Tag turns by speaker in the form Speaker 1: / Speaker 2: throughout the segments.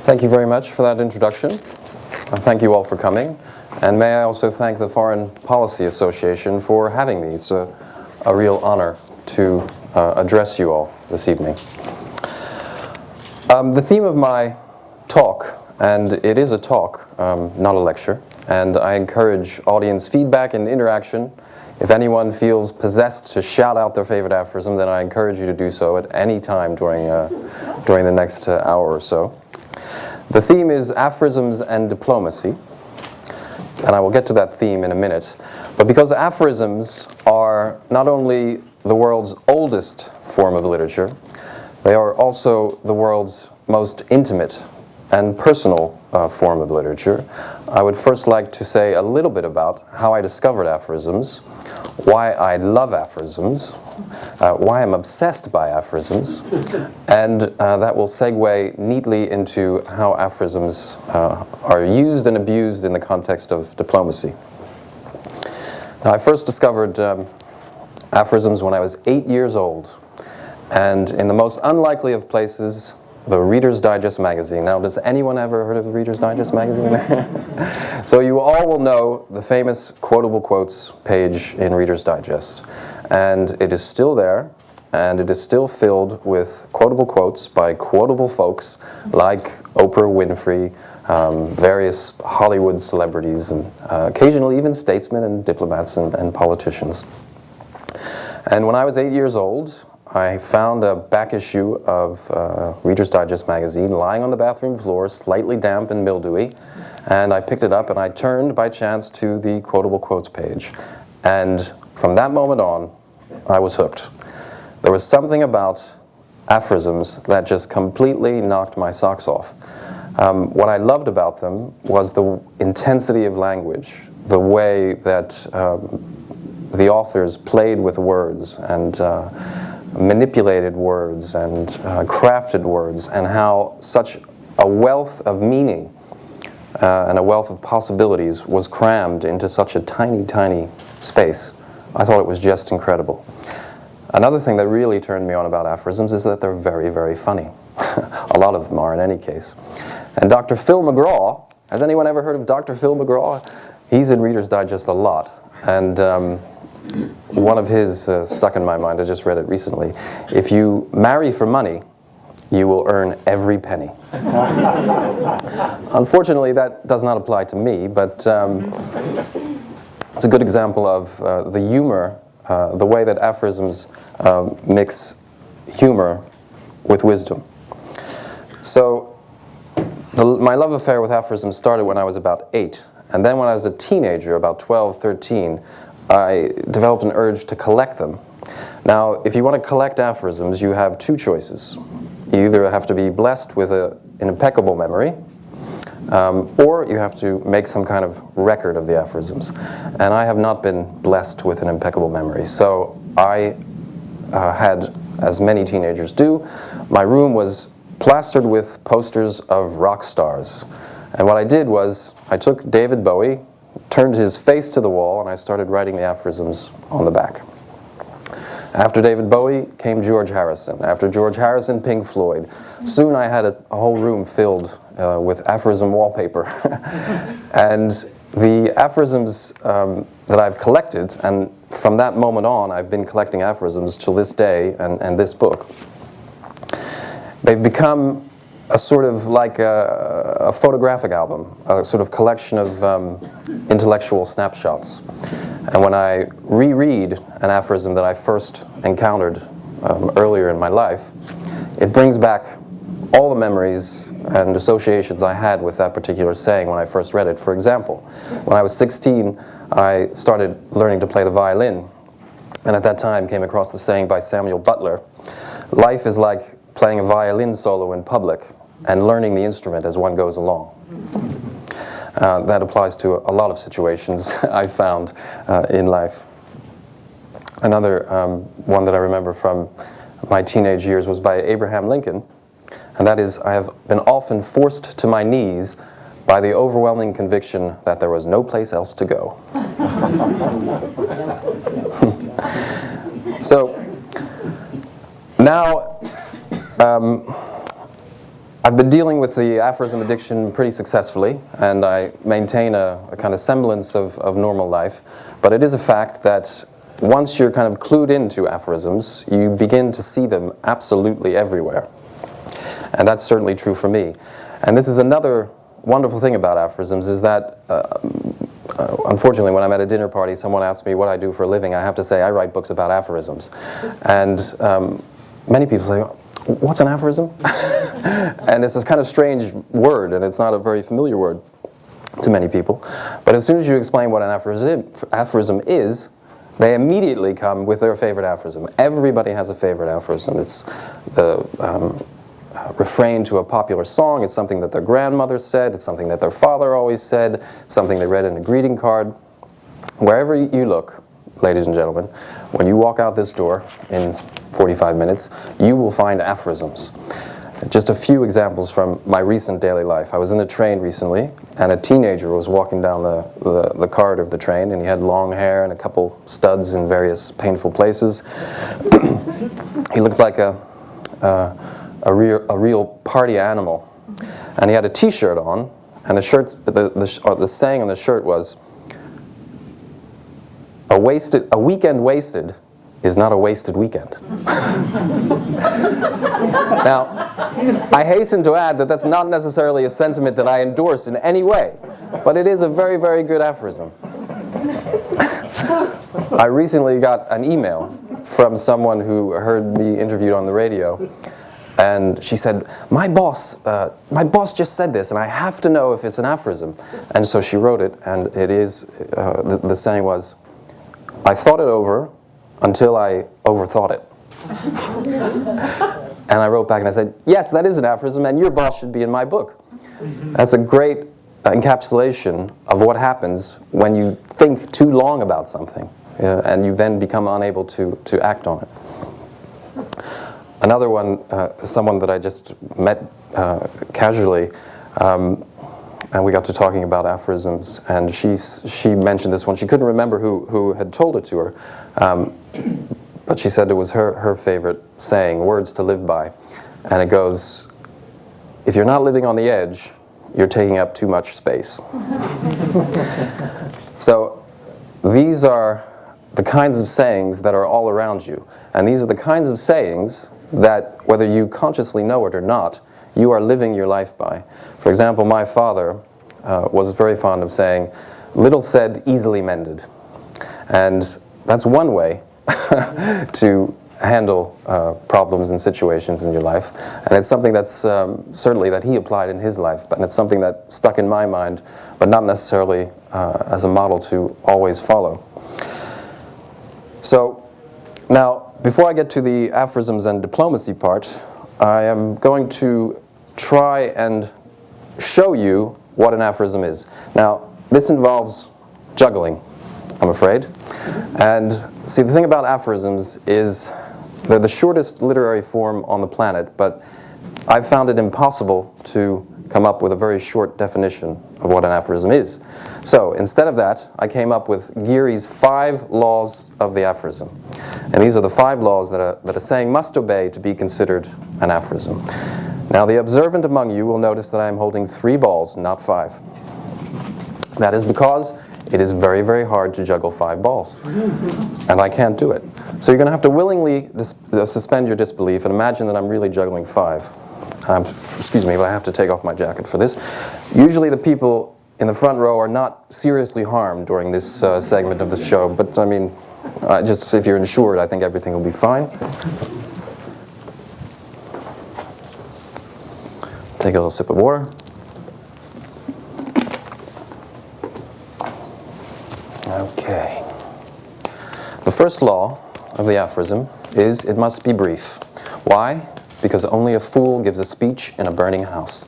Speaker 1: Thank you very much for that introduction. Thank you all for coming. And may I also thank the Foreign Policy Association for having me. It's a real honor to address you all this evening. The theme of my talk, and it is a talk, not a lecture, and I encourage audience feedback and interaction. If anyone feels possessed to shout out their favorite aphorism, then I encourage you to do so at any time during the next hour or so. The theme is Aphorisms and Diplomacy, and I will get to that theme in a minute. But because aphorisms are not only the world's oldest form of literature, they are also the world's most intimate and personal form of literature, I would first like to say a little bit about how I discovered aphorisms, why I love aphorisms, why I'm obsessed by aphorisms, and that will segue neatly into how aphorisms are used and abused in the context of diplomacy. Now, I first discovered aphorisms when I was 8 years old, and in the most unlikely of places, the Reader's Digest magazine. Now, does anyone ever heard of the Reader's Digest magazine? So you all will know the famous quotable quotes page in Reader's Digest. And it is still there, and it is still filled with quotable quotes by quotable folks like Oprah Winfrey, various Hollywood celebrities, and occasionally even statesmen and diplomats and politicians. And when I was 8 years old, I found a back issue of Reader's Digest magazine lying on the bathroom floor, slightly damp and mildewy, and I picked it up and I turned by chance to the quotable quotes page. And from that moment on, I was hooked. There was something about aphorisms that just completely knocked my socks off. What I loved about them was the intensity of language, the way that the authors played with words and manipulated words and crafted words, and how such a wealth of meaning and a wealth of possibilities was crammed into such a tiny, tiny space. I thought it was just incredible. Another thing that really turned me on about aphorisms is that they're very, very funny. A lot of them are in any case. And Dr. Phil McGraw, has anyone ever heard of Dr. Phil McGraw? He's in Reader's Digest a lot. And one of his stuck in my mind, I just read it recently. If you marry for money, you will earn every penny. Unfortunately, that does not apply to me, but it's a good example of the humor, the way that aphorisms mix humor with wisdom. So my love affair with aphorisms started when I was about 8. And then when I was a teenager, about 12, 13, I developed an urge to collect them. Now, if you want to collect aphorisms, you have two choices. You either have to be blessed with an impeccable memory, or you have to make some kind of record of the aphorisms. And I have not been blessed with an impeccable memory. So I had, as many teenagers do, my room was plastered with posters of rock stars. And what I did was, I took David Bowie, turned his face to the wall, and I started writing the aphorisms on the back. After David Bowie came George Harrison. After George Harrison, Pink Floyd. Soon I had a whole room filled with aphorism wallpaper. And the aphorisms that I've collected, and from that moment on I've been collecting aphorisms till this day and this book, they've become a sort of like a photographic album, a sort of collection of intellectual snapshots. And when I reread an aphorism that I first encountered earlier in my life, it brings back all the memories and associations I had with that particular saying when I first read it. For example, when I was 16, I started learning to play the violin, and at that time came across the saying by Samuel Butler, "Life is like playing a violin solo in public and learning the instrument as one goes along." That applies to a lot of situations I found in life. Another one that I remember from my teenage years was by Abraham Lincoln, and that is, "I have been often forced to my knees by the overwhelming conviction that there was no place else to go." So now I've been dealing with the aphorism addiction pretty successfully, and I maintain a kind of semblance of normal life. But it is a fact that once you're kind of clued into aphorisms, you begin to see them absolutely everywhere. And that's certainly true for me. And this is another wonderful thing about aphorisms, is that unfortunately, when I'm at a dinner party, someone asks me what I do for a living, I have to say I write books about aphorisms. And many people say, what's an aphorism? And it's this kind of strange word, and it's not a very familiar word to many people. But as soon as you explain what an aphorism is, they immediately come with their favorite aphorism. Everybody has a favorite aphorism. It's the refrain to a popular song. It's something that their grandmother said. It's something that their father always said. It's something they read in a greeting card. Wherever you look, ladies and gentlemen, when you walk out this door in 45 minutes, you will find aphorisms. Just a few examples from my recent daily life. I was in the train recently, and a teenager was walking down the corridor of the train, and he had long hair and a couple studs in various painful places. He looked like a real party animal. And he had a T-shirt on, and the saying on the shirt was, a weekend wasted is not a wasted weekend. Now, I hasten to add that that's not necessarily a sentiment that I endorse in any way, but it is a very, very good aphorism. I recently got an email from someone who heard me interviewed on the radio, and she said, my boss just said this, and I have to know if it's an aphorism. And so she wrote it, and it is, the saying was, I thought it over until I overthought it. And I wrote back and I said, yes, that is an aphorism, and your boss should be in my book. That's a great encapsulation of what happens when you think too long about something, and you then become unable to act on it. Another one, someone that I just met casually, and we got to talking about aphorisms, and she mentioned this one. She couldn't remember who had told it to her, but she said it was her favorite saying, words to live by. And it goes, if you're not living on the edge, you're taking up too much space. So these are the kinds of sayings that are all around you. And these are the kinds of sayings that, whether you consciously know it or not, you are living your life by. For example, my father was very fond of saying, little said, easily mended. And that's one way to handle problems and situations in your life. And it's something that's certainly that he applied in his life, but it's something that stuck in my mind, but not necessarily as a model to always follow. So now, before I get to the aphorisms and diplomacy part, I am going to try and show you what an aphorism is. Now, this involves juggling, I'm afraid. And see, the thing about aphorisms is they're the shortest literary form on the planet, but I've found it impossible to come up with a very short definition of what an aphorism is. So instead of that, I came up with Geary's 5 laws of the aphorism. And these are the 5 laws that a saying must obey to be considered an aphorism. Now, the observant among you will notice that I am holding 3 balls, not 5. That is because it is very, very hard to juggle 5 balls. And I can't do it. So you're going to have to willingly suspend your disbelief and imagine that I'm really juggling 5. Excuse me, but I have to take off my jacket for this. Usually the people in the front row are not seriously harmed during this segment of the show, but I mean, just if you're insured, I think everything will be fine. Take a little sip of water. Okay. The first law of the aphorism is it must be brief. Why? Because only a fool gives a speech in a burning house.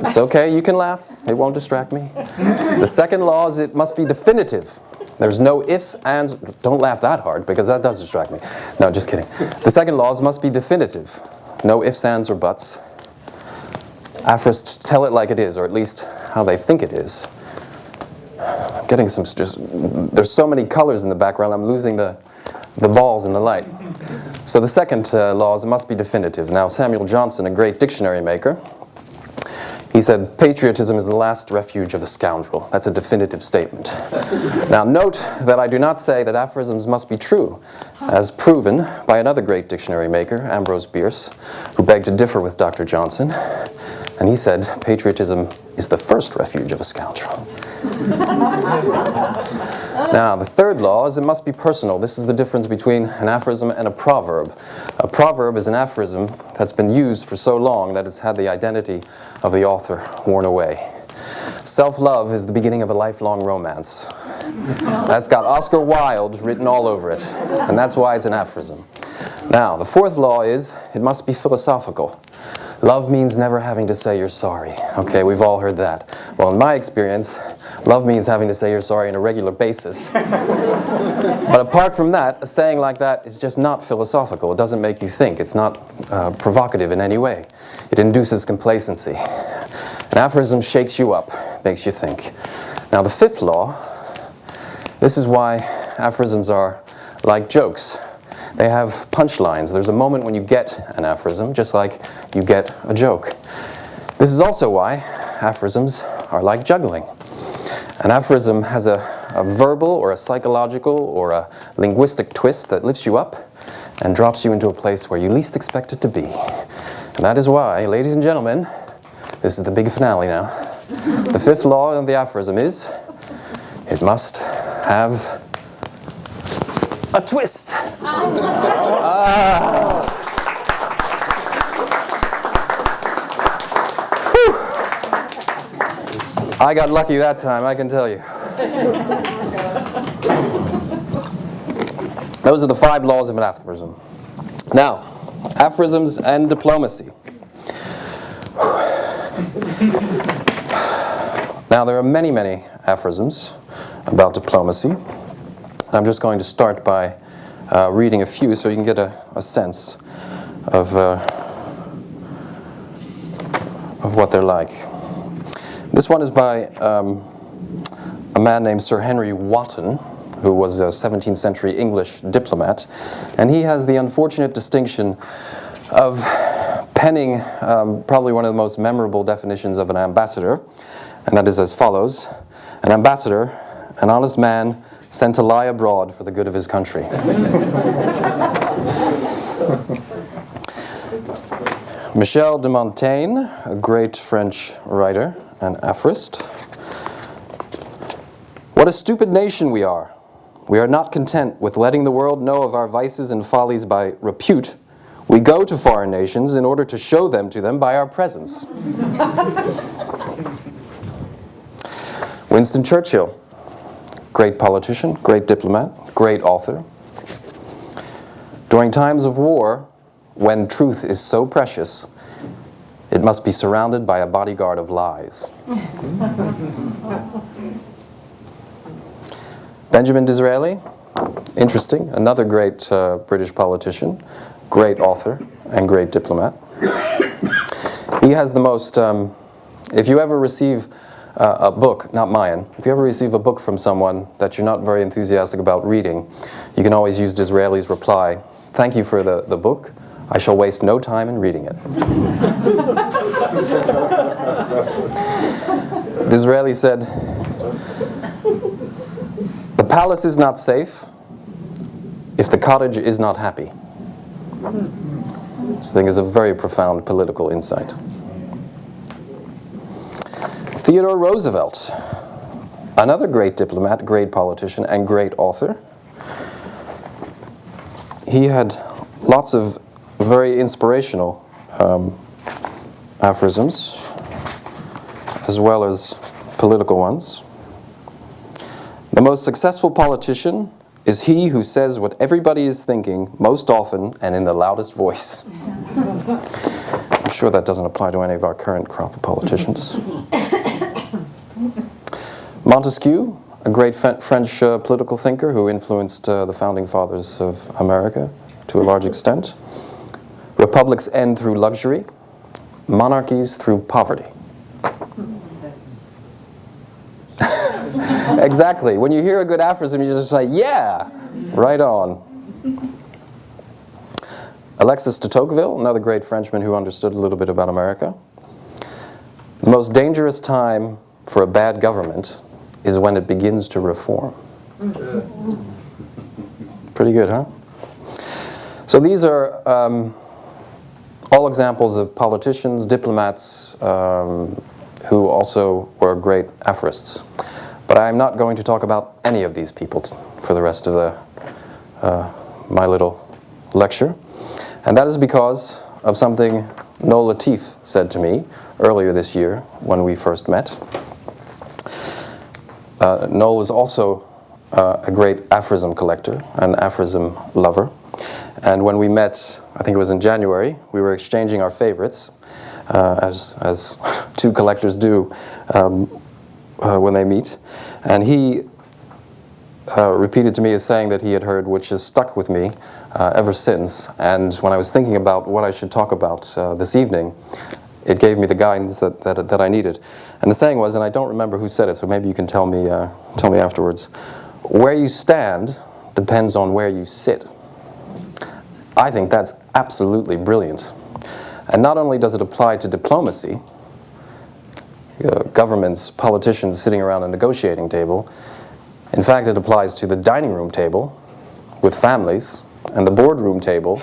Speaker 1: It's okay, you can laugh. It won't distract me. The second law is it must be definitive. There's no ifs, ands. Don't laugh that hard, because that does distract me. No, just kidding. The second law is must be definitive. No ifs, ands, or buts. Aphorists tell it like it is, or at least how they think it is. I'm getting there's so many colors in the background, I'm losing the balls in the light. So the second law is it must be definitive. Now, Samuel Johnson, a great dictionary maker, he said, patriotism is the last refuge of a scoundrel. That's a definitive statement. Now, note that I do not say that aphorisms must be true, as proven by another great dictionary maker, Ambrose Bierce, who begged to differ with Dr. Johnson. And he said, patriotism is the first refuge of a scoundrel. Now, the third law is it must be personal. This is the difference between an aphorism and a proverb. A proverb is an aphorism that's been used for so long that it's had the identity of the author worn away. Self-love is the beginning of a lifelong romance. That's got Oscar Wilde written all over it, and that's why it's an aphorism. Now, the fourth law is it must be philosophical. Love means never having to say you're sorry. Okay, we've all heard that. Well, in my experience, love means having to say you're sorry on a regular basis. But apart from that, a saying like that is just not philosophical. It doesn't make you think. It's not provocative in any way. It induces complacency. An aphorism shakes you up, makes you think. Now, the fifth law, this is why aphorisms are like jokes. They have punchlines. There's a moment when you get an aphorism, just like you get a joke. This is also why aphorisms are like juggling. An aphorism has a verbal or a psychological or a linguistic twist that lifts you up and drops you into a place where you least expect it to be. And that is why, ladies and gentlemen, this is the big finale now. The fifth law of the aphorism is, it must have a twist. I got lucky that time, I can tell you. Those are the 5 laws of an aphorism. Now, aphorisms and diplomacy. Now, there are many, many aphorisms about diplomacy. I'm just going to start by reading a few so you can get a sense of what they're like. This one is by a man named Sir Henry Wotton, who was a 17th century English diplomat, and he has the unfortunate distinction of penning probably one of the most memorable definitions of an ambassador, and that is as follows: an ambassador, an honest man sent to lie abroad for the good of his country. Michel de Montaigne, a great French writer and aphorist. What a stupid nation we are! We are not content with letting the world know of our vices and follies by repute. We go to foreign nations in order to show them to them by our presence. Winston Churchill, great politician, great diplomat, great author. During times of war, when truth is so precious, it must be surrounded by a bodyguard of lies. Benjamin Disraeli, interesting, another great British politician, great author, and great diplomat. He has the most, if you ever receive a book, not mine, if you ever receive a book from someone that you're not very enthusiastic about reading, you can always use Disraeli's reply, "Thank you for the book. I shall waste no time in reading it." Disraeli said, "The palace is not safe if the cottage is not happy." This thing is a very profound political insight. Theodore Roosevelt, another great diplomat, great politician, and great author. He had lots of very inspirational aphorisms, as well as political ones. The most successful politician is he who says what everybody is thinking most often and in the loudest voice. I'm sure that doesn't apply to any of our current crop of politicians. Montesquieu, a great French political thinker who influenced the founding fathers of America to a large extent. Republics end through luxury, monarchies through poverty. Exactly. When you hear a good aphorism, you just say, yeah, right on. Alexis de Tocqueville, another great Frenchman who understood a little bit about America. The most dangerous time for a bad government is when it begins to reform. Pretty good, huh? So these are all examples of politicians, diplomats, who also were great aphorists. But I'm not going to talk about any of these people for the rest of my little lecture. And that is because of something Noel Latif said to me earlier this year when we first met. Noel is also a great aphorism collector, an aphorism lover. And when we met, I think it was in January, we were exchanging our favorites, as two collectors do when they meet. And he repeated to me a saying that he had heard, which has stuck with me ever since. And when I was thinking about what I should talk about this evening, it gave me the guidance that I needed. And the saying was, and I don't remember who said it, so maybe you can tell me afterwards, where you stand depends on where you sit. I think that's absolutely brilliant. And not only does it apply to diplomacy, governments, politicians sitting around a negotiating table, in fact it applies to the dining room table with families and the boardroom table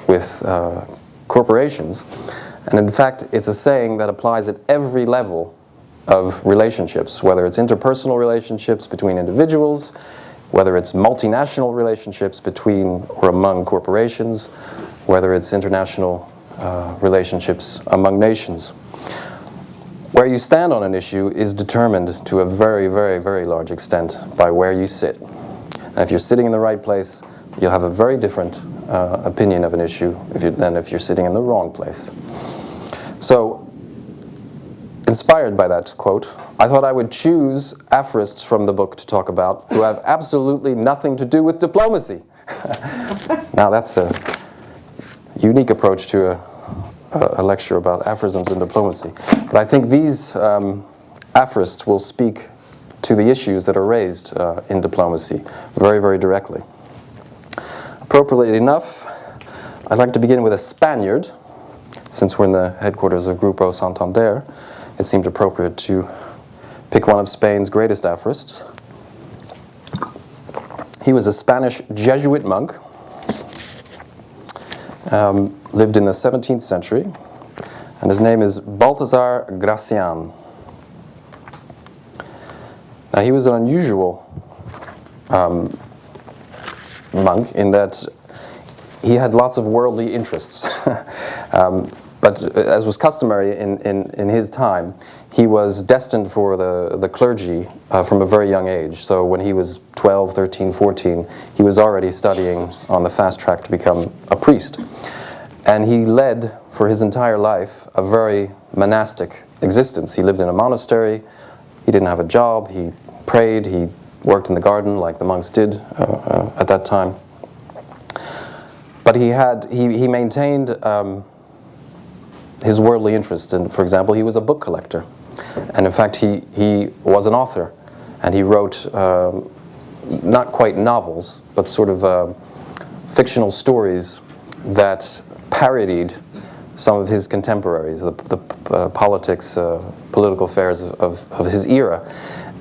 Speaker 1: with corporations. And in fact, it's a saying that applies at every level of relationships, whether it's interpersonal relationships between individuals, whether it's multinational relationships between or among corporations, whether it's international relationships among nations. Where you stand on an issue is determined to a very, very, very large extent by where you sit. And if you're sitting in the right place, you'll have a very different opinion of an issue than if you're sitting in the wrong place. So, inspired by that quote, I thought I would choose aphorists from the book to talk about who have absolutely nothing to do with diplomacy. Now that's a unique approach to a lecture about aphorisms and diplomacy. But I think these aphorists will speak to the issues that are raised in diplomacy very, very directly. Appropriately enough, I'd like to begin with a Spaniard. Since we're in the headquarters of Grupo Santander, it seemed appropriate to pick one of Spain's greatest aphorists. He was a Spanish Jesuit monk, lived in the 17th century, and his name is Balthazar Gracia. Now, he was an unusual monk in that he had lots of worldly interests. But as was customary in his time, he was destined for the clergy from a very young age. So when he was 12, 13, 14, he was already studying on the fast track to become a priest. And he led, for his entire life, a very monastic existence. He lived in a monastery, he didn't have a job, he prayed, he worked in the garden like the monks did at that time. But he maintained his worldly interests. And for example, he was a book collector. And in fact, he was an author. And he wrote not quite novels, but sort of fictional stories that parodied some of his contemporaries, the politics, political affairs of his era.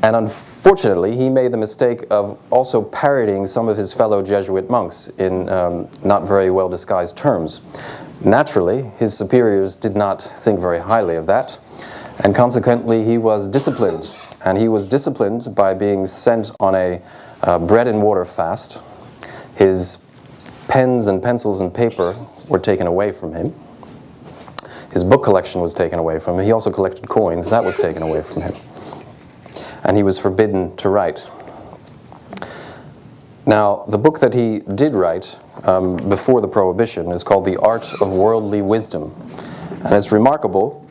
Speaker 1: And unfortunately, he made the mistake of also parodying some of his fellow Jesuit monks in not very well disguised terms. Naturally, his superiors did not think very highly of that, and consequently he was disciplined. And he was disciplined by being sent on a bread and water fast. His pens and pencils and paper were taken away from him. His book collection was taken away from him. He also collected coins. That was taken away from him. And he was forbidden to write. Now, the book that he did write before the Prohibition is called The Art of Worldly Wisdom. And it's remarkable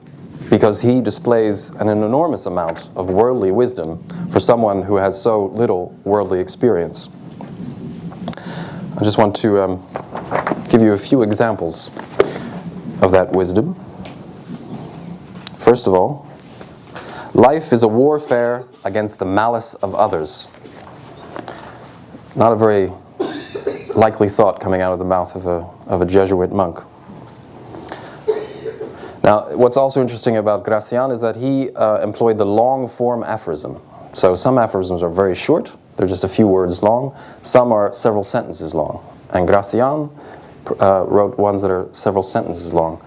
Speaker 1: because he displays an enormous amount of worldly wisdom for someone who has so little worldly experience. I just want to give you a few examples of that wisdom. First of all, life is a warfare against the malice of others. Not a very likely thought coming out of the mouth of a Jesuit monk. Now, what's also interesting about Gracian is that he employed the long-form aphorism. So some aphorisms are very short, they're just a few words long. Some are several sentences long. And Gracian wrote ones that are several sentences long.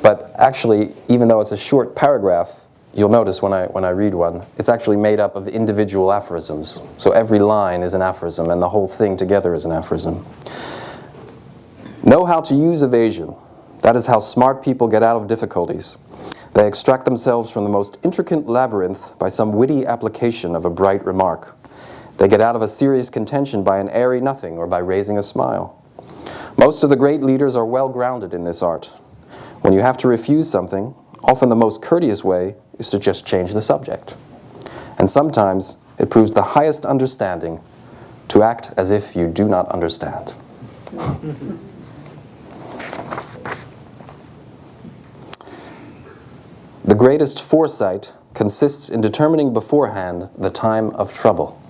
Speaker 1: But actually, even though it's a short paragraph, you'll notice when I read one, it's actually made up of individual aphorisms. So every line is an aphorism, and the whole thing together is an aphorism. Know how to use evasion. That is how smart people get out of difficulties. They extract themselves from the most intricate labyrinth by some witty application of a bright remark. They get out of a serious contention by an airy nothing or by raising a smile. Most of the great leaders are well grounded in this art. When you have to refuse something, often the most courteous way is to just change the subject. And sometimes it proves the highest understanding to act as if you do not understand. The greatest foresight consists in determining beforehand the time of trouble.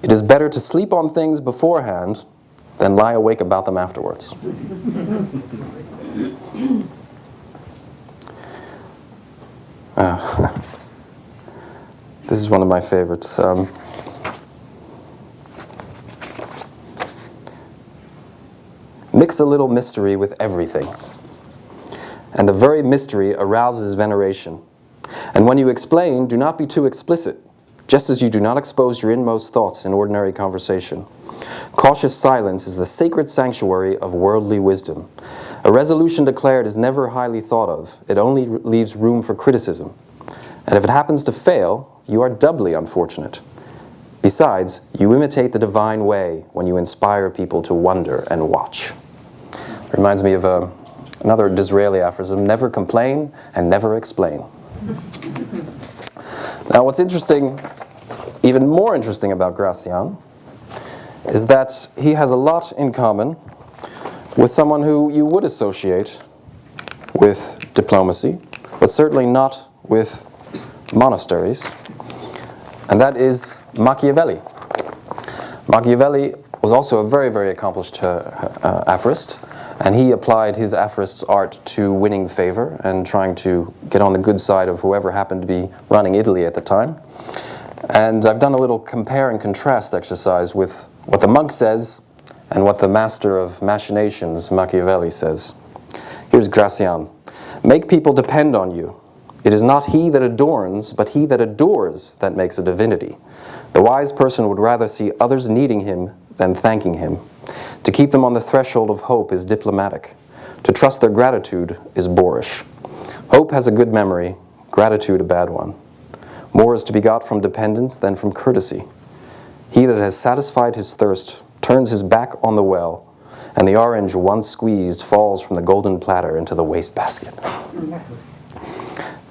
Speaker 1: It is better to sleep on things beforehand than lie awake about them afterwards. This is one of my favorites. Mix a little mystery with everything, and the very mystery arouses veneration. And when you explain, do not be too explicit, just as you do not expose your inmost thoughts in ordinary conversation. Cautious silence is the sacred sanctuary of worldly wisdom. A resolution declared is never highly thought of. It only leaves room for criticism. And if it happens to fail, you are doubly unfortunate. Besides, you imitate the divine way when you inspire people to wonder and watch. Reminds me of another Disraeli aphorism: never complain and never explain. Now, what's interesting, even more interesting about Gracian, is that he has a lot in common with someone who you would associate with diplomacy, but certainly not with monasteries, and that is Machiavelli. Machiavelli was also a very, very accomplished aphorist, and he applied his aphorist's art to winning favor and trying to get on the good side of whoever happened to be running Italy at the time. And I've done a little compare and contrast exercise with what the monk says and what the master of machinations, Machiavelli, says. Here's Gracian. Make people depend on you. It is not he that adorns, but he that adores that makes a divinity. The wise person would rather see others needing him than thanking him. To keep them on the threshold of hope is diplomatic. To trust their gratitude is boorish. Hope has a good memory, gratitude a bad one. More is to be got from dependence than from courtesy. He that has satisfied his thirst turns his back on the well, and the orange once squeezed falls from the golden platter into the wastebasket.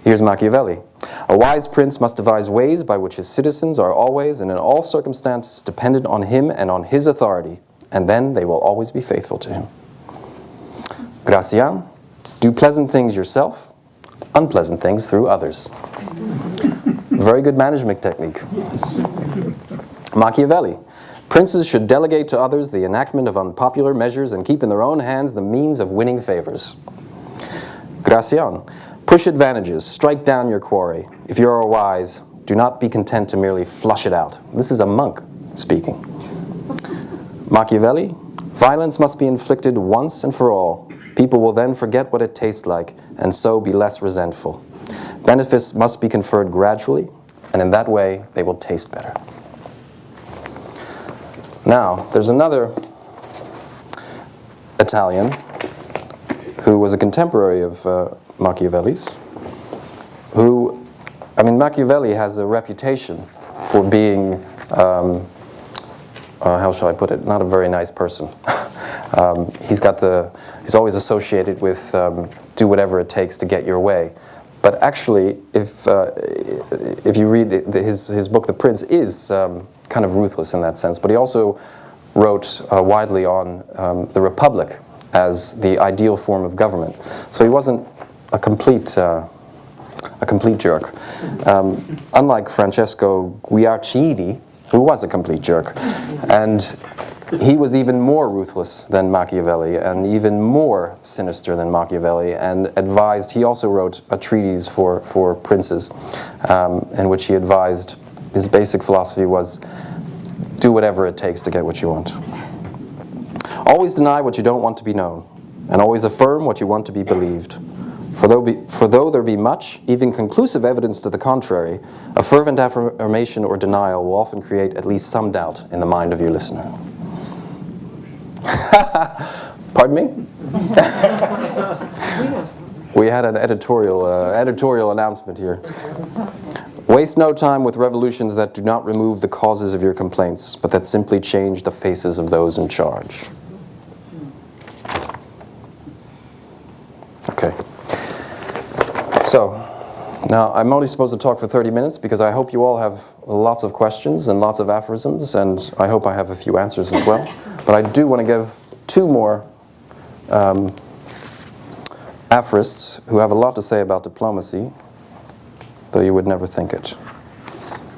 Speaker 1: Here's Machiavelli. A wise prince must devise ways by which his citizens are always and in all circumstances dependent on him and on his authority, and then they will always be faithful to him. Gracian, do pleasant things yourself, unpleasant things through others. Very good management technique. Machiavelli, princes should delegate to others the enactment of unpopular measures and keep in their own hands the means of winning favors. Gracian, push advantages, strike down your quarry. If you are wise, do not be content to merely flush it out. This is a monk speaking. Machiavelli, violence must be inflicted once and for all. People will then forget what it tastes like, and so be less resentful. Benefits must be conferred gradually, and in that way they will taste better. Now, there's another Italian who was a contemporary of Machiavelli's, who, Machiavelli has a reputation for being, how shall I put it, not a very nice person. He's always associated with do whatever it takes to get your way. But actually, if you read his book, The Prince, is kind of ruthless in that sense. But he also wrote widely on the Republic as the ideal form of government. So he wasn't a complete jerk. Unlike Francesco Guicciardini, who was a complete jerk. And he was even more ruthless than Machiavelli and even more sinister than Machiavelli, and advised, he also wrote a treatise for princes in which he advised, his basic philosophy was, do whatever it takes to get what you want. Always deny what you don't want to be known, and always affirm what you want to be believed. For though there be much, even conclusive evidence to the contrary, a fervent affirmation or denial will often create at least some doubt in the mind of your listener. Pardon me? We had an editorial announcement here. Waste no time with revolutions that do not remove the causes of your complaints, but that simply change the faces of those in charge. Okay. So, now I'm only supposed to talk for 30 minutes because I hope you all have lots of questions and lots of aphorisms, and I hope I have a few answers as well. But I do want to give two more aphorists who have a lot to say about diplomacy, though you would never think it.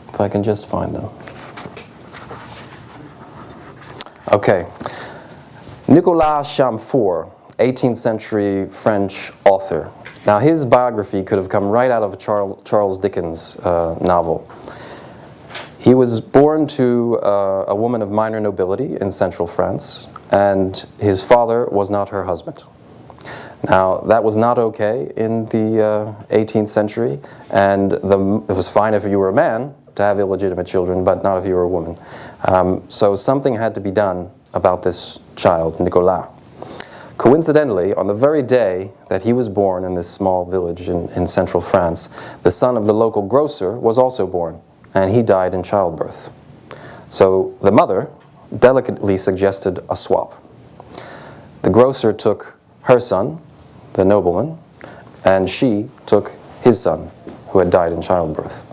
Speaker 1: If I can just find them. Okay. Nicolas Chamfort, 18th century French author. Now his biography could have come right out of a Charles Dickens novel. He was born to a woman of minor nobility in central France, and his father was not her husband. Now, that was not okay in the 18th century, and it was fine if you were a man to have illegitimate children, but not if you were a woman. So something had to be done about this child, Nicolas. Coincidentally, on the very day that he was born in this small village in central France, the son of the local grocer was also born, and he died in childbirth. So the mother delicately suggested a swap. The grocer took her son, the nobleman, and she took his son, who had died in childbirth.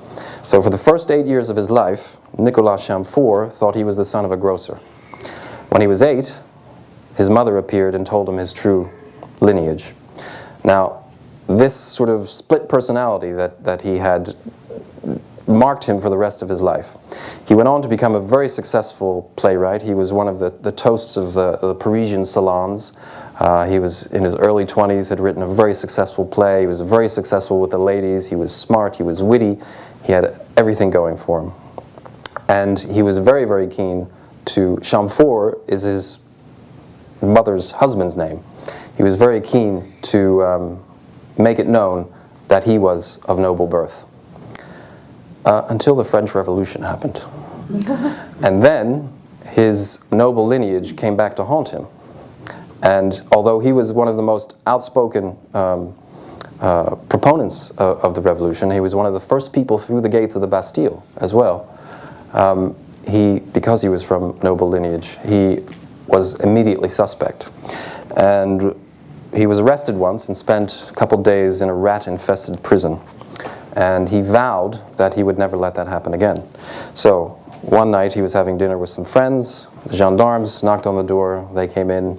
Speaker 1: So for the first 8 years of his life, Nicolas Chamfort thought he was the son of a grocer. When he was 8, his mother appeared and told him his true lineage. Now, this sort of split personality that he had marked him for the rest of his life. He went on to become a very successful playwright. He was one of the toasts of the Parisian salons. He was in his early 20s, had written a very successful play. He was very successful with the ladies. He was smart. He was witty. He had everything going for him. And he was very, very keen to... Chamfort is his mother's husband's name. He was very keen to make it known that he was of noble birth. Until the French Revolution happened. And then his noble lineage came back to haunt him. And although he was one of the most outspoken proponents of the revolution, he was one of the first people through the gates of the Bastille as well. Because he was from noble lineage, he was immediately suspect. And he was arrested once and spent a couple days in a rat-infested prison. And he vowed that he would never let that happen again. So one night he was having dinner with some friends. The gendarmes knocked on the door. They came in.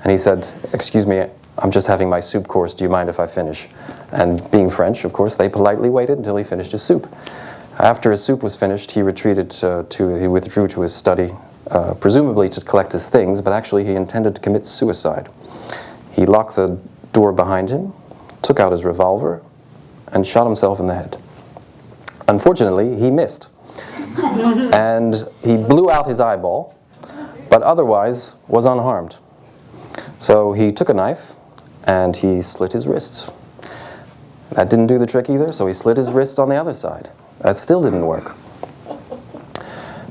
Speaker 1: And he said, "Excuse me, I'm just having my soup course. Do you mind if I finish?" And being French, of course, they politely waited until he finished his soup. After his soup was finished, he he withdrew to his study, presumably to collect his things, but actually he intended to commit suicide. He locked the door behind him, took out his revolver, and shot himself in the head. Unfortunately, he missed. And he blew out his eyeball, but otherwise was unharmed. So he took a knife and he slit his wrists. That didn't do the trick either, so he slit his wrists on the other side. That still didn't work.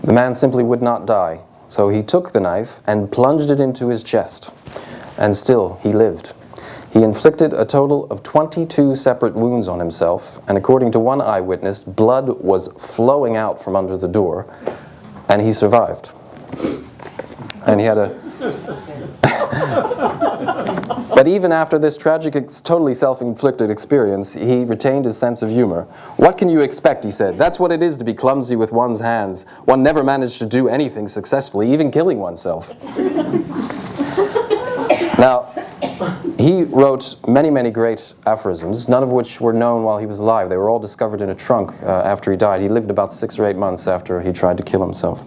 Speaker 1: The man simply would not die, so he took the knife and plunged it into his chest. And still, he lived. He inflicted a total of 22 separate wounds on himself, and according to one eyewitness, blood was flowing out from under the door, and he survived. And he had a... But even after this tragic, totally self-inflicted experience, he retained his sense of humor. "What can you expect?" he said. "That's what it is to be clumsy with one's hands. One never managed to do anything successfully, even killing oneself." Now, he wrote many, many great aphorisms, none of which were known while he was alive. They were all discovered in a trunk after he died. He lived about 6 or 8 months after he tried to kill himself.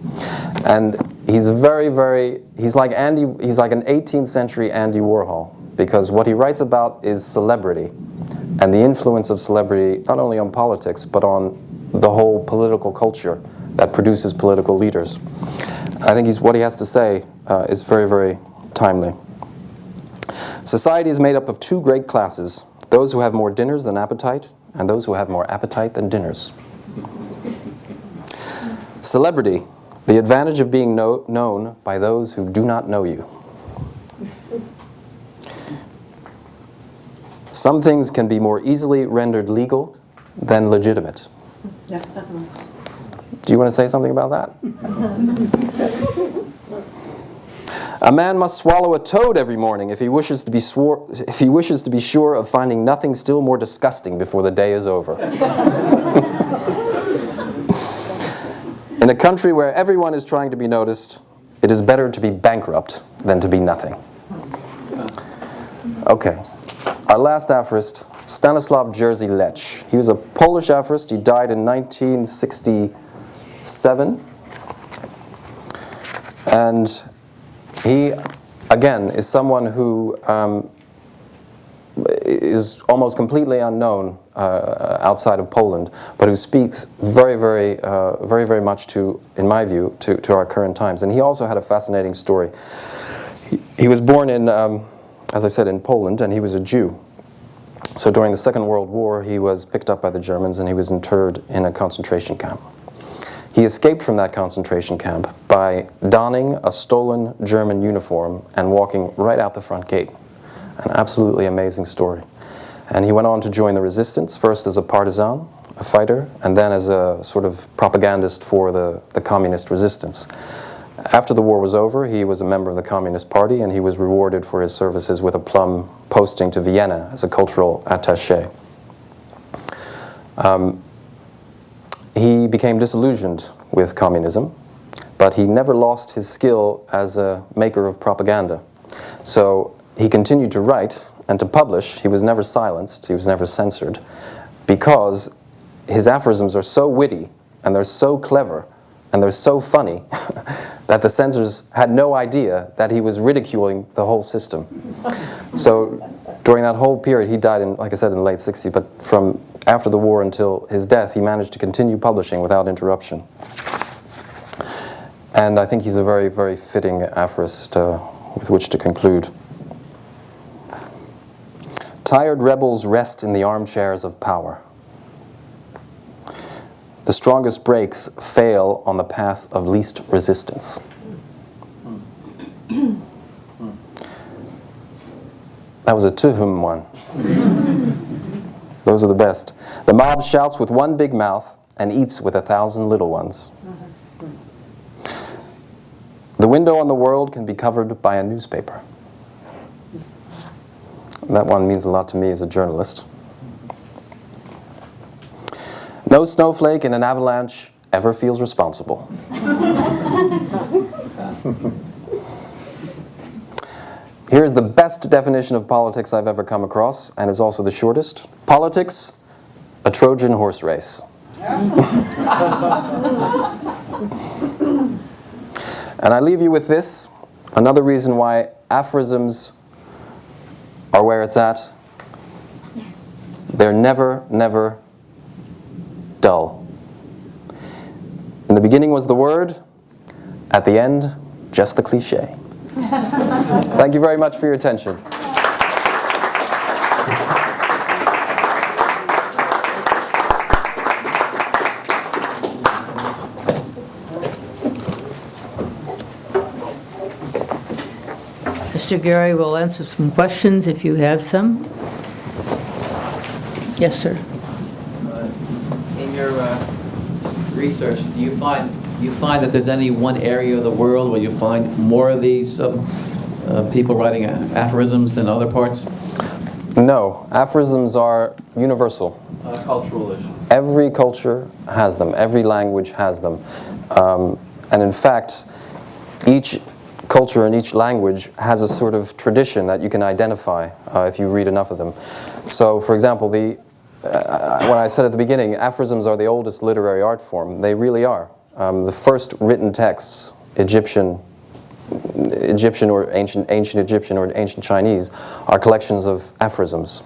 Speaker 1: And he's he's like an 18th century Andy Warhol, because what he writes about is celebrity and the influence of celebrity not only on politics but on the whole political culture that produces political leaders. I think what he has to say is very, very timely. Society is made up of 2 great classes, those who have more dinners than appetite, and those who have more appetite than dinners. Celebrity, the advantage of being known by those who do not know you. Some things can be more easily rendered legal than legitimate. Do you want to say something about that? A man must swallow a toad every morning if he wishes to be sure of finding nothing still more disgusting before the day is over. In a country where everyone is trying to be noticed, it is better to be bankrupt than to be nothing. Okay, our last aphorist, Stanislaw Jerzy Lech. He was a Polish aphorist. He died in 1967. And he, again, is someone who is almost completely unknown outside of Poland, but who speaks very, very much to, in my view, to our current times. And he also had a fascinating story. He was born in, as I said, in Poland, and he was a Jew. So during the Second World War, he was picked up by the Germans and he was interred in a concentration camp. He escaped from that concentration camp by donning a stolen German uniform and walking right out the front gate. An absolutely amazing story. And he went on to join the resistance, first as a partisan, a fighter, and then as a sort of propagandist for the communist resistance. After the war was over, he was a member of the Communist Party, and he was rewarded for his services with a plum posting to Vienna as a cultural attaché. He became disillusioned with communism, but he never lost his skill as a maker of propaganda. So he continued to write and to publish. He was never silenced, he was never censored, because his aphorisms are so witty, and they're so clever, and they're so funny, that the censors had no idea that he was ridiculing the whole system. So during that whole period, he died in, like I said, in the late 60s, but from after the war until his death, he managed to continue publishing without interruption. And I think he's a very, very fitting aphorist with which to conclude. Tired rebels rest in the armchairs of power. The strongest brakes fail on the path of least resistance. That was a to-whom one. Those are the best. The mob shouts with one big mouth and eats with 1,000 little ones. The window on the world can be covered by a newspaper. That one means a lot to me as a journalist. No snowflake in an avalanche ever feels responsible. Here's the best definition of politics I've ever come across, and is also the shortest. Politics, a Trojan horse race. And I leave you with this, another reason why aphorisms are where it's at. They're never, never dull. In the beginning was the word, at the end, just the cliche. Thank you very much for your attention.
Speaker 2: Mr. Geary will answer some questions if you have some. Yes, sir.
Speaker 3: In your research, do you find that there's any one area of the world where you find more of these people writing aphorisms than other parts?
Speaker 1: No, aphorisms are universal.
Speaker 3: Cultural issue.
Speaker 1: Every culture has them. Every language has them. And in fact, each culture in each language has a sort of tradition that you can identify if you read enough of them. So, for example, when I said at the beginning, aphorisms are the oldest literary art form. They really are. The first written texts, Egyptian or ancient Egyptian or ancient Chinese, are collections of aphorisms.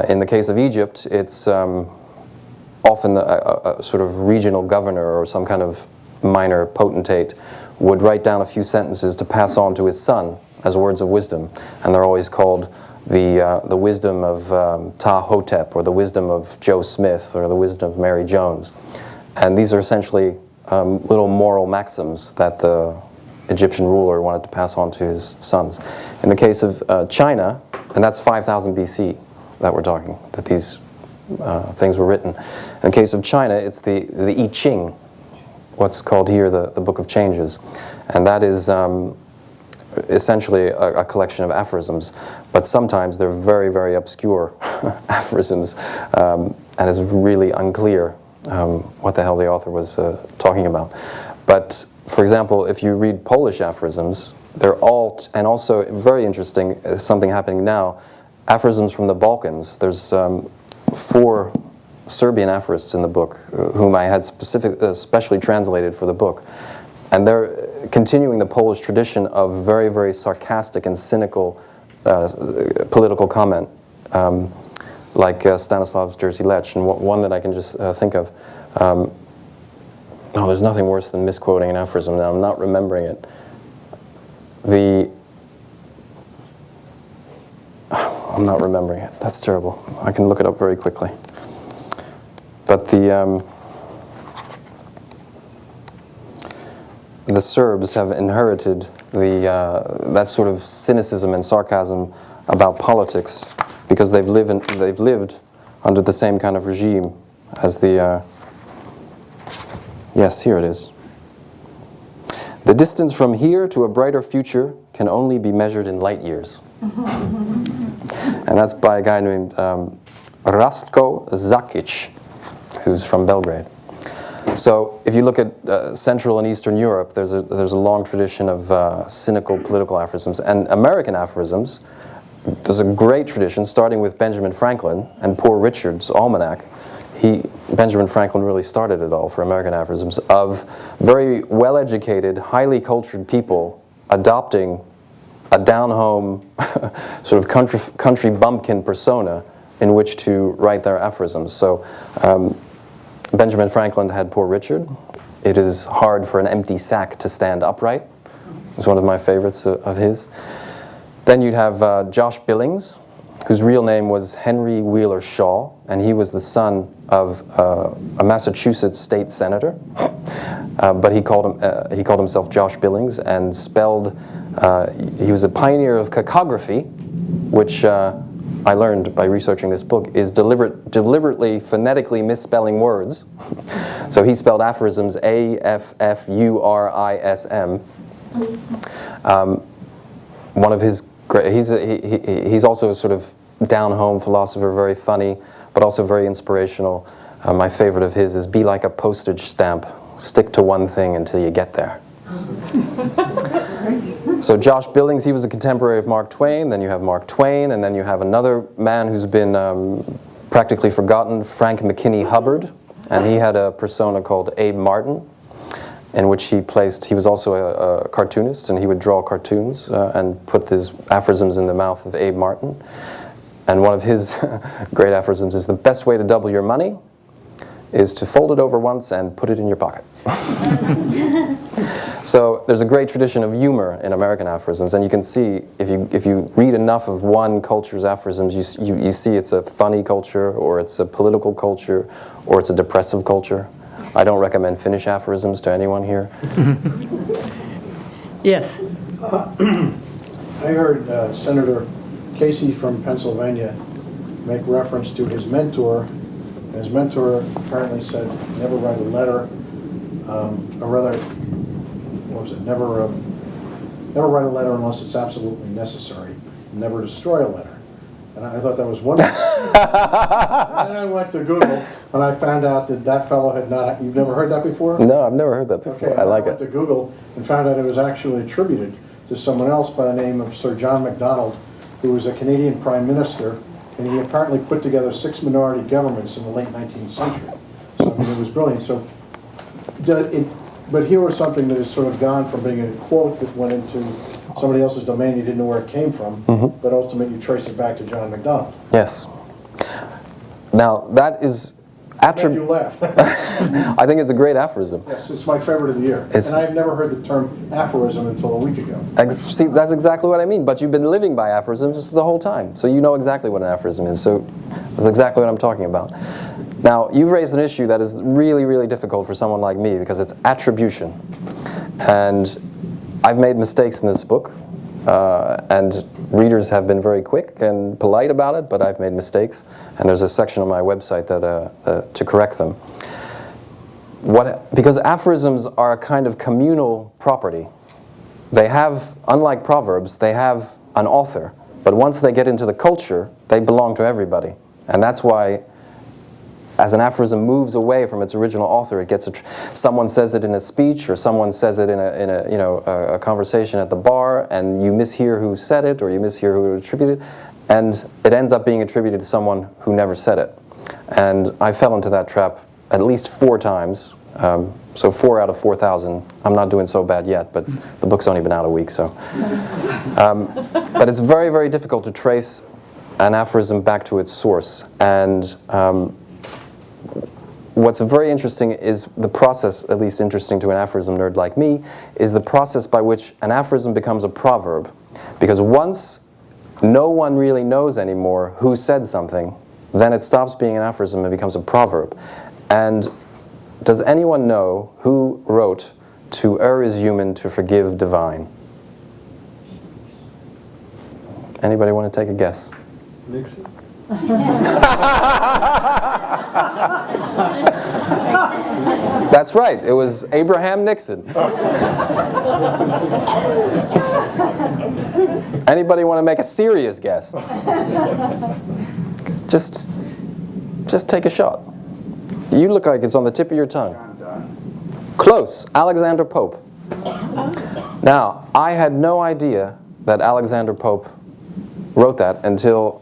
Speaker 1: In the case of Egypt, it's often a sort of regional governor or some kind of minor potentate would write down a few sentences to pass on to his son as words of wisdom, and they're always called the wisdom of Ta-Hotep, or the wisdom of Joe Smith, or the wisdom of Mary Jones. And these are essentially little moral maxims that the Egyptian ruler wanted to pass on to his sons. In the case of China, and that's 5000 BC that we're talking, that these things were written. In the case of China, it's the I Ching, what's called here the Book of Changes. And that is essentially a collection of aphorisms, but sometimes they're very, very obscure aphorisms, and it's really unclear what the hell the author was talking about. But, for example, if you read Polish aphorisms, they're all, and also very interesting, something happening now, aphorisms from the Balkans. There's 4 Serbian aphorists in the book, whom I had specially translated for the book. And they're continuing the Polish tradition of very, very sarcastic and cynical political comment, like Stanislav's Jerzy Lech, and one that I can just think of. No, there's nothing worse than misquoting an aphorism, and I'm not remembering it. I'm not remembering it. That's terrible. I can look it up very quickly. But the Serbs have inherited that sort of cynicism and sarcasm about politics because they've lived under the same kind of regime as the. Yes, here it is. The distance from here to a brighter future can only be measured in light years. And that's by a guy named Rastko Zakic, who's from Belgrade. So if you look at Central and Eastern Europe, there's a long tradition of cynical political aphorisms. And American aphorisms, there's a great tradition, starting with Benjamin Franklin and Poor Richard's Almanack. Benjamin Franklin really started it all for American aphorisms, of very well-educated, highly cultured people adopting a down-home sort of country bumpkin persona in which to write their aphorisms. So Benjamin Franklin had Poor Richard. It is hard for an empty sack to stand upright. It's one of my favorites of his. Then you'd have Josh Billings, whose real name was Henry Wheeler Shaw, and he was the son of a Massachusetts state senator. But he called himself Josh Billings, and he was a pioneer of cacography, which I learned by researching this book is deliberately phonetically misspelling words. So he spelled aphorisms A-F-F-U-R-I-S-M. One of his he's also a sort of down-home philosopher, very funny, but also very inspirational. My favorite of his is, "Be like a postage stamp. Stick to one thing until you get there." So Josh Billings, he was a contemporary of Mark Twain. Then you have Mark Twain, and then you have another man who's been practically forgotten, Frank McKinney Hubbard, and he had a persona called Abe Martin, in which he was also a cartoonist, and he would draw cartoons and put his aphorisms in the mouth of Abe Martin. And one of his great aphorisms is, "The best way to double your money is to fold it over once and put it in your pocket." So there's a great tradition of humor in American aphorisms, and you can see if you read enough of one culture's aphorisms, you see it's a funny culture, or it's a political culture, or it's a depressive culture. I don't recommend Finnish aphorisms to anyone here.
Speaker 2: Yes.
Speaker 4: I heard Senator Casey from Pennsylvania make reference to his mentor. His mentor apparently said, "Never write a letter," or rather, what was it? Never write a letter unless it's absolutely necessary. Never destroy a letter. And I thought that was wonderful. And then I went to Google, and I found out that fellow had not. You've never heard that before?
Speaker 1: No, I've never heard that before.
Speaker 4: Okay,
Speaker 1: I like
Speaker 4: went
Speaker 1: it.
Speaker 4: to Google and found out it was actually attributed to someone else by the name of Sir John Macdonald, who was a Canadian Prime Minister, and he apparently put together 6 minority governments in the late 19th century. So I mean, it was brilliant. So, but here was something that has sort of gone from being a quote that went into somebody else's domain, you didn't know where it came from, but ultimately you trace it back to John Macdonald.
Speaker 1: Yes. Now, that is...
Speaker 4: You laugh.
Speaker 1: I think it's a great aphorism.
Speaker 4: Yes, it's my favorite of the year. And I've never heard the term aphorism until a week ago.
Speaker 1: See, that's exactly what I mean, but you've been living by aphorisms the whole time, so you know exactly what an aphorism is, so that's exactly what I'm talking about. Now, you've raised an issue that is really, really difficult for someone like me, because it's attribution. And I've made mistakes in this book, and readers have been very quick and polite about it, but I've made mistakes, and there's a section on my website that to correct them. Because aphorisms are a kind of communal property. They have, unlike proverbs, they have an author, but once they get into the culture, they belong to everybody. And that's why, as an aphorism moves away from its original author, it gets someone says it in a speech, or someone says it in a conversation at the bar, and you mishear who said it, or you mishear who attributed it, and it ends up being attributed to someone who never said it. And I fell into that trap at least 4 times. So 4 out of 4,000. I'm not doing so bad yet, but the book's only been out a week, so. But it's very, very difficult to trace an aphorism back to its source. And what's very interesting is the process, at least interesting to an aphorism nerd like me, is the process by which an aphorism becomes a proverb. Because once no one really knows anymore who said something, then it stops being an aphorism and becomes a proverb. And does anyone know who wrote, "To err is human, to forgive divine"? Anybody want to take a guess?
Speaker 5: Nixon.
Speaker 1: That's right, it was Abraham Nixon. Anybody want to make a serious guess? Just take a shot. You look like it's on the tip of your tongue. Close, Alexander Pope. Now, I had no idea that Alexander Pope wrote that until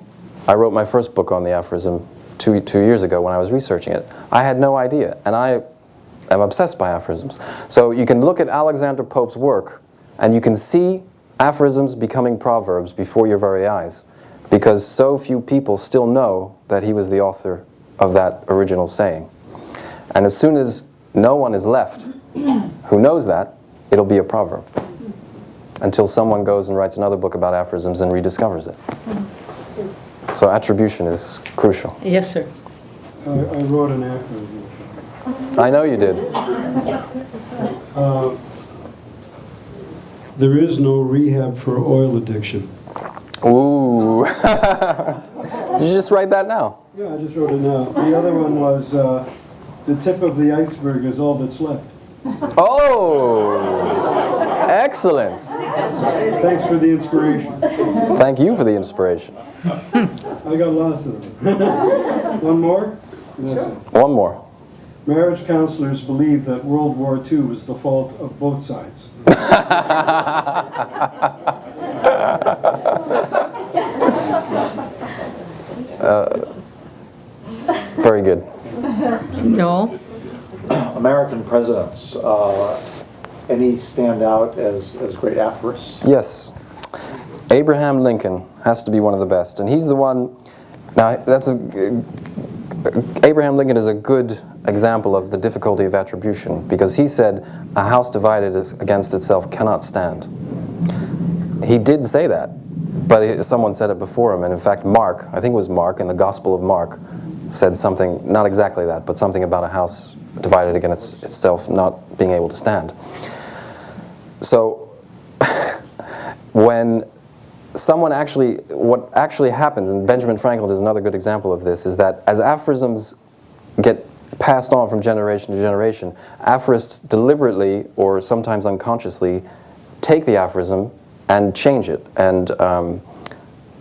Speaker 1: I wrote my first book on the aphorism two years ago when I was researching it. I had no idea, and I am obsessed by aphorisms. So you can look at Alexander Pope's work, and you can see aphorisms becoming proverbs before your very eyes, because so few people still know that he was the author of that original saying. And as soon as no one is left who knows that, it'll be a proverb, until someone goes and writes another book about aphorisms and rediscovers it. So attribution is crucial.
Speaker 2: Yes, sir.
Speaker 5: I wrote an aphorism.
Speaker 1: I know you did.
Speaker 5: There is no rehab for oil addiction.
Speaker 1: Ooh. Did you just write that now?
Speaker 5: Yeah, I just wrote it now. The other one was, the tip of the iceberg is all that's left.
Speaker 1: Oh! Excellent.
Speaker 5: Thanks for the inspiration.
Speaker 1: Thank you for the inspiration.
Speaker 5: I got lost in it. One more? And that's it.
Speaker 1: One more.
Speaker 5: Marriage counselors believe that World War II was the fault of both sides.
Speaker 1: Very good.
Speaker 2: No.
Speaker 6: American presidents, any stand out as great aphorists?
Speaker 1: Yes. Abraham Lincoln has to be one of the best, and he's the one. Now, Abraham Lincoln is a good example of the difficulty of attribution, because he said, "A house divided against itself cannot stand." He did say that, but someone said it before him, and in fact Mark, I think it was Mark, in the Gospel of Mark, said something, not exactly that, but something about a house divided against itself not being able to stand. So, when someone what actually happens, and Benjamin Franklin is another good example of this, is that as aphorisms get passed on from generation to generation, aphorists deliberately, or sometimes unconsciously, take the aphorism and change it. And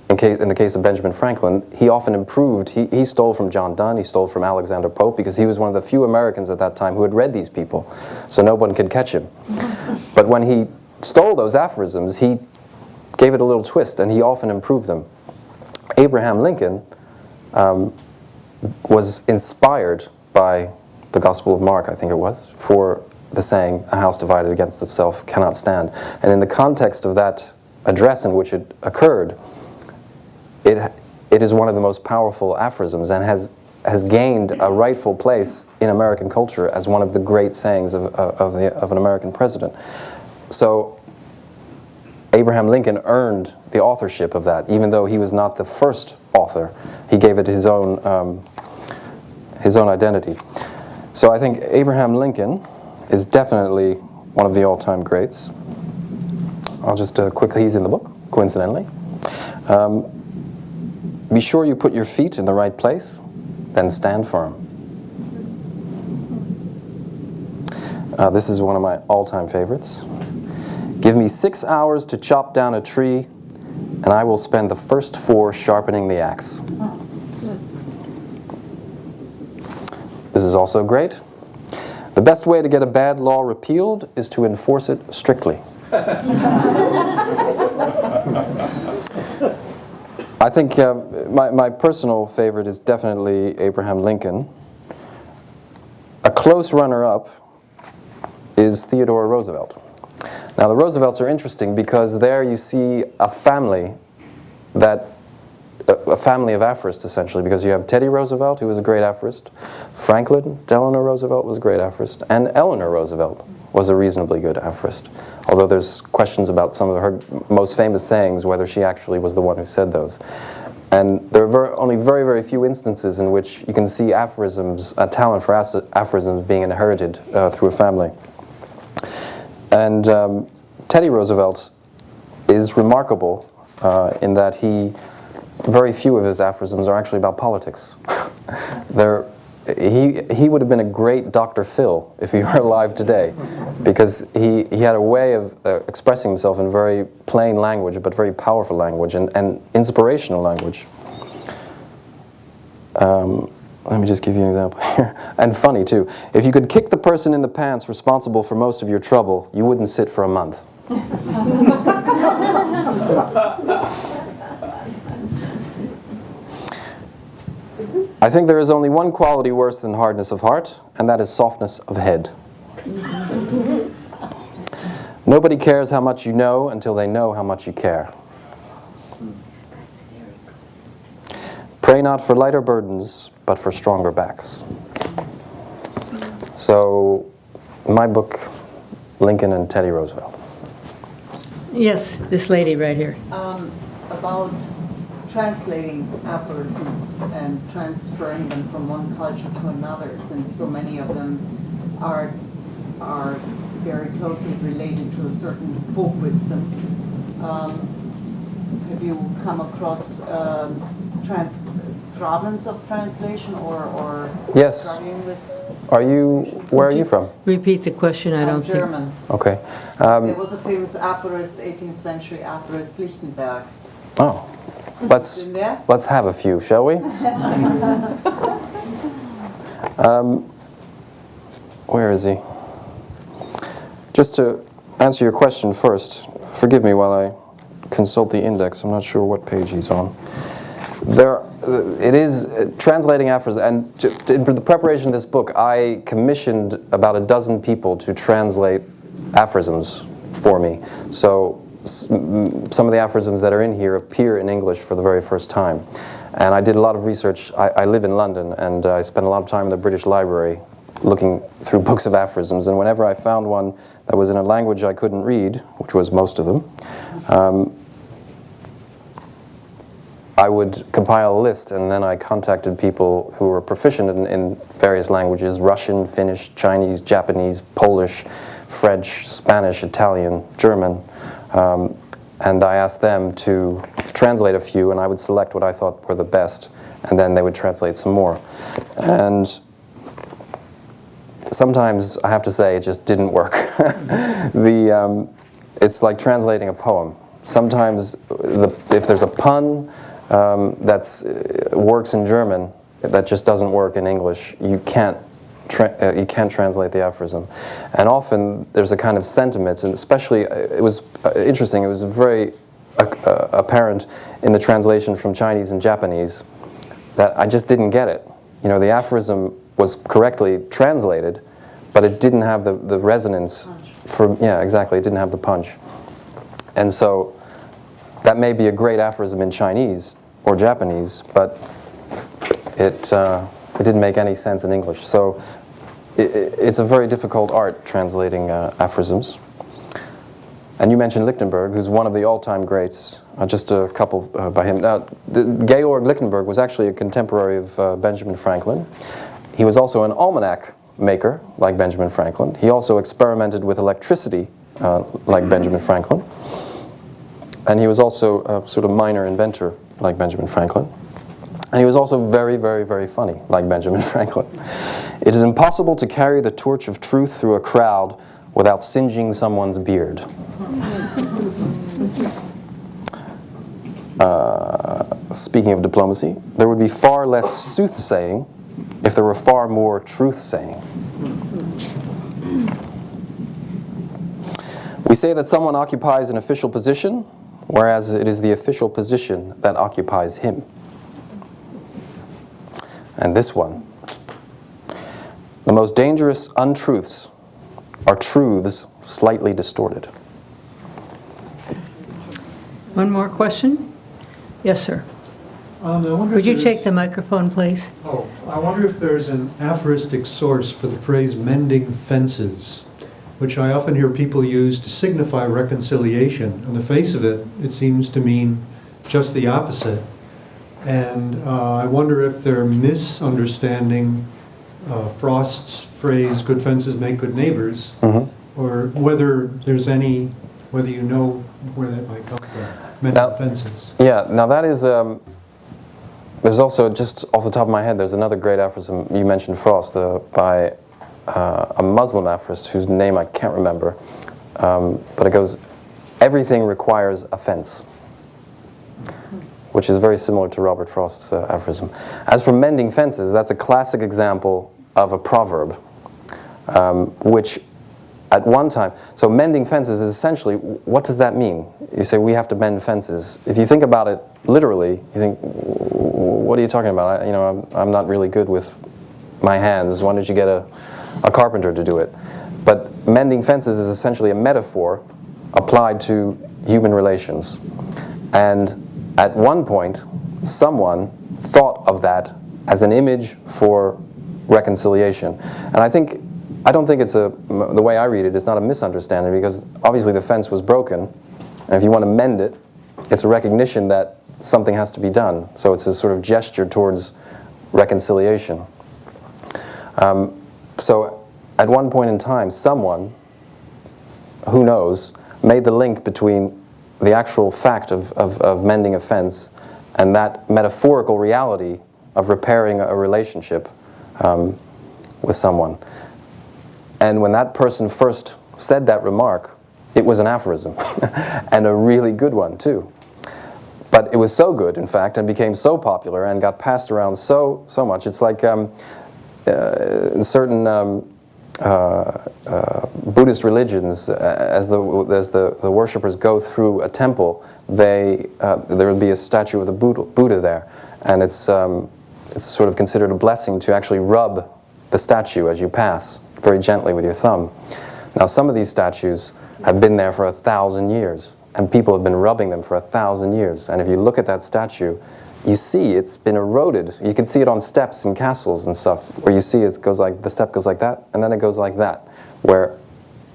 Speaker 1: in the case of Benjamin Franklin, he often improved. He stole from John Donne, he stole from Alexander Pope, because he was one of the few Americans at that time who had read these people, so no one could catch him. But when he stole those aphorisms, he gave it a little twist, and he often improved them. Abraham Lincoln was inspired by the Gospel of Mark, I think it was, for the saying, "A house divided against itself cannot stand." And in the context of that address in which it occurred, it is one of the most powerful aphorisms and has gained a rightful place in American culture as one of the great sayings of an American president. So Abraham Lincoln earned the authorship of that, even though he was not the first author. He gave it his own identity. So I think Abraham Lincoln is definitely one of the all-time greats. I'll just quickly, he's in the book, coincidentally. Be sure you put your feet in the right place, then stand firm. This is one of my all-time favorites. Give me 6 hours to chop down a tree, and I will spend the first 4 sharpening the axe. This is also great. The best way to get a bad law repealed is to enforce it strictly. I think my personal favorite is definitely Abraham Lincoln. A close runner-up is Theodore Roosevelt. Now, the Roosevelts are interesting because there you see a family of aphorists, essentially, because you have Teddy Roosevelt, who was a great aphorist, Franklin Delano Roosevelt was a great aphorist, and Eleanor Roosevelt was a reasonably good aphorist, although there's questions about some of her most famous sayings, whether she actually was the one who said those. And there are only very, very few instances in which you can see aphorisms, a talent for aphorisms being inherited through a family. And Teddy Roosevelt is remarkable in that very few of his aphorisms are actually about politics. He would have been a great Dr. Phil if he were alive today, because he had a way of expressing himself in very plain language, but very powerful language and inspirational language. Let me just give you an example here. And funny, too. If you could kick the person in the pants responsible for most of your trouble, you wouldn't sit for a month. I think there is only one quality worse than hardness of heart, and that is softness of head. Nobody cares how much you know until they know how much you care. Pray not for lighter burdens, but for stronger backs. So, my book, Lincoln and Teddy Roosevelt.
Speaker 2: Yes, this lady right here.
Speaker 7: About translating aphorisms and transferring them from one culture to another, since so many of them are very closely related to a certain folk wisdom. Have you come across problems of translation or
Speaker 1: Yes.
Speaker 7: starting with?
Speaker 1: Where are you from?
Speaker 2: Repeat the question, I don't think.
Speaker 7: German.
Speaker 1: Okay.
Speaker 7: There was a famous aphorist, 18th century aphorist Lichtenberg.
Speaker 1: Oh. Let's have a few, shall we? Where is he? Just to answer your question first, forgive me while I consult the index. I'm not sure what page he's on. It is translating aphorisms, and in the preparation of this book, I commissioned about a dozen people to translate aphorisms for me. So some of the aphorisms that are in here appear in English for the very first time. And I did a lot of research. I live in London, and I spent a lot of time in the British Library looking through books of aphorisms, and whenever I found one that was in a language I couldn't read, which was most of them, I would compile a list, and then I contacted people who were proficient in various languages: Russian, Finnish, Chinese, Japanese, Polish, French, Spanish, Italian, German, and I asked them to translate a few, and I would select what I thought were the best, and then they would translate some more. And sometimes, I have to say, it just didn't work. It's like translating a poem. Sometimes, if there's a pun that works in German, that just doesn't work in English, you can't translate the aphorism. And often there's a kind of sentiment, and especially it was interesting. It was very apparent in the translation from Chinese and Japanese that I just didn't get it. You know, the aphorism was correctly translated, but it didn't have the resonance. Yeah, exactly. It didn't have the punch. And so that may be a great aphorism in Chinese or Japanese, but it didn't make any sense in English. So it's a very difficult art translating aphorisms. And you mentioned Lichtenberg, who's one of the all-time greats. Just a couple by him. Now, Georg Lichtenberg was actually a contemporary of Benjamin Franklin. He was also an almanack maker, like Benjamin Franklin. He also experimented with electricity, like Benjamin Franklin. And he was also a sort of minor inventor, like Benjamin Franklin. And he was also very, very, very funny, like Benjamin Franklin. It is impossible to carry the torch of truth through a crowd without singeing someone's beard. Speaking of diplomacy, there would be far less soothsaying if there were far more truth-saying. We say that someone occupies an official position, whereas it is the official position that occupies him. And this one. The most dangerous untruths are truths slightly distorted.
Speaker 2: One more question? Yes, sir.
Speaker 5: I wonder
Speaker 2: Would
Speaker 5: if
Speaker 2: you
Speaker 5: there's-
Speaker 2: take the microphone, please?
Speaker 5: Oh, I wonder if there's an aphoristic source for the phrase mending fences, which I often hear people use to signify reconciliation. On the face of it, it seems to mean just the opposite. And I wonder if they're misunderstanding Frost's phrase, good fences make good neighbors, or whether there's any, whether you know where that might come from, mending fences.
Speaker 1: Yeah, now that is, there's also, just off the top of my head, there's another great aphorism, you mentioned Frost, by a Muslim aphorist whose name I can't remember, but it goes, everything requires a fence, which is very similar to Robert Frost's aphorism. As for mending fences, that's a classic example of a proverb, which at one time, so mending fences is essentially, what does that mean? You say, we have to mend fences. If you think about it literally, you think, what are you talking about? I'm not really good with my hands. Why don't you get a carpenter to do it? But mending fences is essentially a metaphor applied to human relations. And at one point, someone thought of that as an image for reconciliation. And I don't think it's the way I read it, it's not a misunderstanding, because obviously the fence was broken, and if you want to mend it, it's a recognition that something has to be done. So it's a sort of gesture towards reconciliation. So at one point in time, someone, who knows, made the link between the actual fact of mending a fence and that metaphorical reality of repairing a relationship with someone. And when that person first said that remark, it was an aphorism, and a really good one too. But it was so good, in fact, and became so popular and got passed around so much. It's like in certain Buddhist religions, as the worshippers go through a temple, there will be a statue of the Buddha there, and it's sort of considered a blessing to actually rub the statue as you pass very gently with your thumb. Now, some of these statues have been there for 1,000 years, and people have been rubbing them for 1,000 years. And if you look at that statue, you see it's been eroded. You can see it on steps in castles and stuff, where you see it goes like, the step goes like that, and then it goes like that, where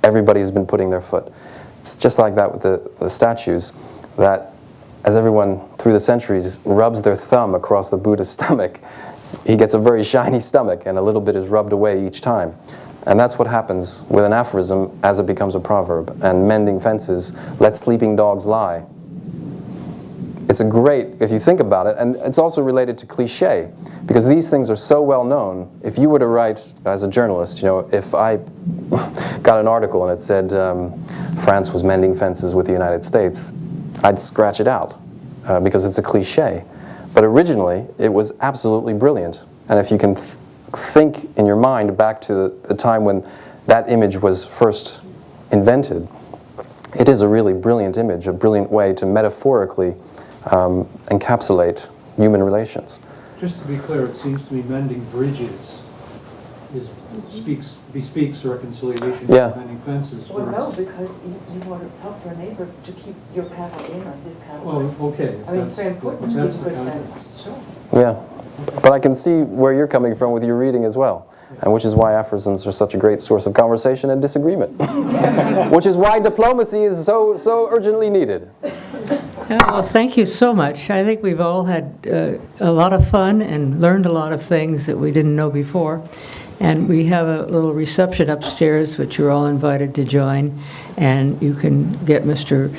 Speaker 1: everybody has been putting their foot. It's just like that with the statues, that as everyone through the centuries rubs their thumb across the Buddha's stomach, he gets a very shiny stomach, and a little bit is rubbed away each time. And that's what happens with an aphorism as it becomes a proverb. And mending fences, let sleeping dogs lie. It's a great, if you think about it, and it's also related to cliche, because these things are so well known. If you were to write, as a journalist, if I got an article and it said France was mending fences with the United States, I'd scratch it out, because it's a cliche. But originally, it was absolutely brilliant. And if you can think in your mind back to the time when that image was first invented, it is a really brilliant image, a brilliant way to metaphorically encapsulate human relations.
Speaker 5: Just to be clear, it seems to me mending bridges bespeaks reconciliation,
Speaker 1: Yeah.
Speaker 5: mending fences.
Speaker 7: Well, no,
Speaker 5: whereas-
Speaker 7: because you want to help your neighbor to keep your cattle in or his cattle
Speaker 5: Well,
Speaker 7: out.
Speaker 5: okay.
Speaker 7: I mean, it's very important to keep a
Speaker 5: that's the
Speaker 7: good
Speaker 5: context.
Speaker 7: fence, sure.
Speaker 1: Yeah, but I can see where you're coming from with your reading as well, and which is why aphorisms are such a great source of conversation and disagreement. Which is why diplomacy is so urgently needed.
Speaker 2: Well, thank you so much. I think we've all had a lot of fun and learned a lot of things that we didn't know before. And we have a little reception upstairs, which you're all invited to join. And you can get Mr.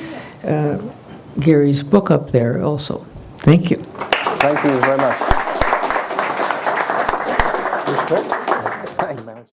Speaker 2: Geary's book up there also. Thank you.
Speaker 1: Thank you very much. Thanks.